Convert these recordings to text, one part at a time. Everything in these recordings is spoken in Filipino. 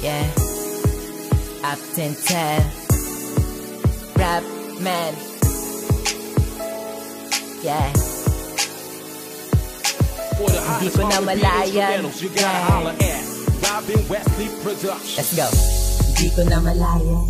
Yeah, Upton 10 Rap Man. Yeah, hindi ko na malayan. Yeah. Let's go. Hindi ko na malayan,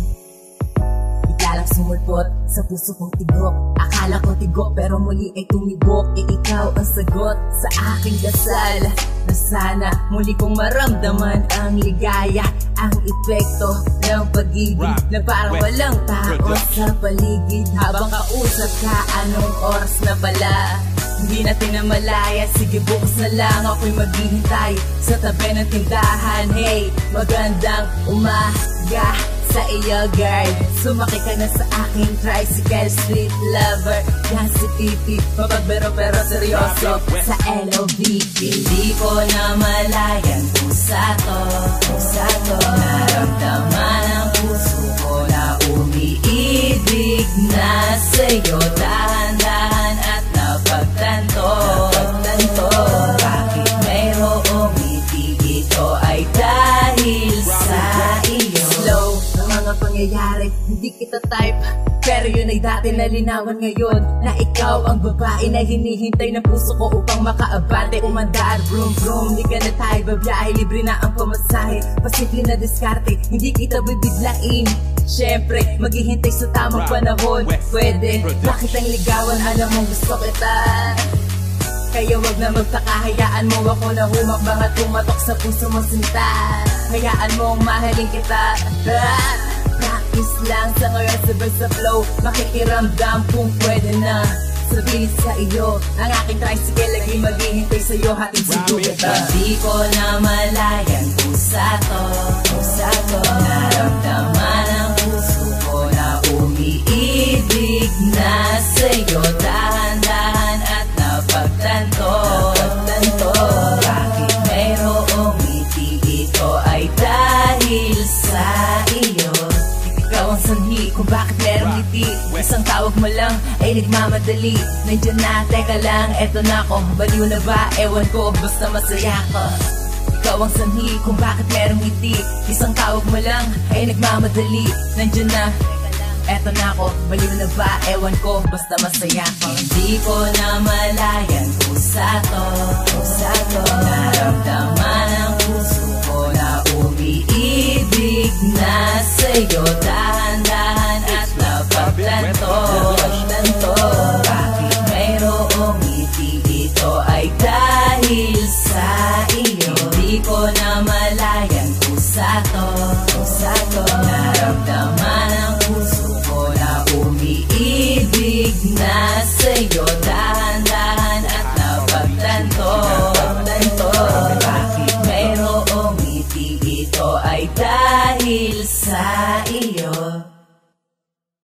bigla lang sumulpot sa puso kong tigok. Akala ko tigok pero muli ay tumibok. Ikaw ang sagot sa aking dasal, na sana muli kong maramdaman ang ligaya, ang epekto ng pag-ibig na parang walang tao sa paligid. Habang kausap ka, anong oras na pala? Hindi natin na malaya, sige bukas na lang ako'y maghihintay sa tabi ng tindahan. Hey, magandang umaga sa iyo girl, sumakay ka na sa aking tricycle. Street lover, yan si Pipi, mapagbero pero seryoso sa LOVP. Hindi ko na malayan pusa to, naramdaman ang puso ko na umiibig na sa'yo. Dahan-dahan at napagtanto, bakit mayroong ngiti ito ay dahil sa iyo. Slow ang mga pangyayari, hindi kita type, pero yun ay dati na linawan ngayon, na ikaw ang babae na hinihintay ng puso ko upang makaabante. Umandar, vroom vroom, di ka na tayo babiyahe, libre na ang pamasahe, pasimple na diskarte, hindi kita bibiglain. Siyempre, maghihintay sa tamang panahon. Pwede, bakit ang ligawan, alam mong gusto kita. Kaya wag na magtaka, hayaan mo ako na humakbang at tumatok sa puso mo sinta. Hayaan mong mahalin kita. Practice lang sa ngayon, sabay sa flow, makikiramdam kung pwede na. Sabihin sa iyo, ang aking tricycle lagi maghihintay sa'yo, hatid sa kita. Hindi ko na malayan pusa to, naramdaman ang puso ko na umiibig na sa'yo. Dahan-dahan at napagtanto, bakit mayroong ngiti ito ay dahil sa iyo. Ikaw ang sanhi kung bakit merong ngiti, isang tawag mo lang ay nagmamadali. Nandiyan na, teka lang, eto na ako. Baliw na ba? Ewan ko, basta masaya ko. Ikaw ang sanhi kung bakit merong ngiti, isang tawag mo lang ay nagmamadali. Nandiyan na, eto na ako. Baliw na ba? Ewan ko, basta masaya ko. Hindi ko na malayan pusa to, naramdaman ang puso ko na umiibig na sa'yo. Dahan-dahan at napagtanto, bakit mayroong ngiti ito ay dahil sa iyo. Hindi ko na malayan pusa to, naramdaman ang puso ko na umiibig na sa'yo. Dahan-dahan at napagtanto, bakit mayroong ngiti ito ay dahil sa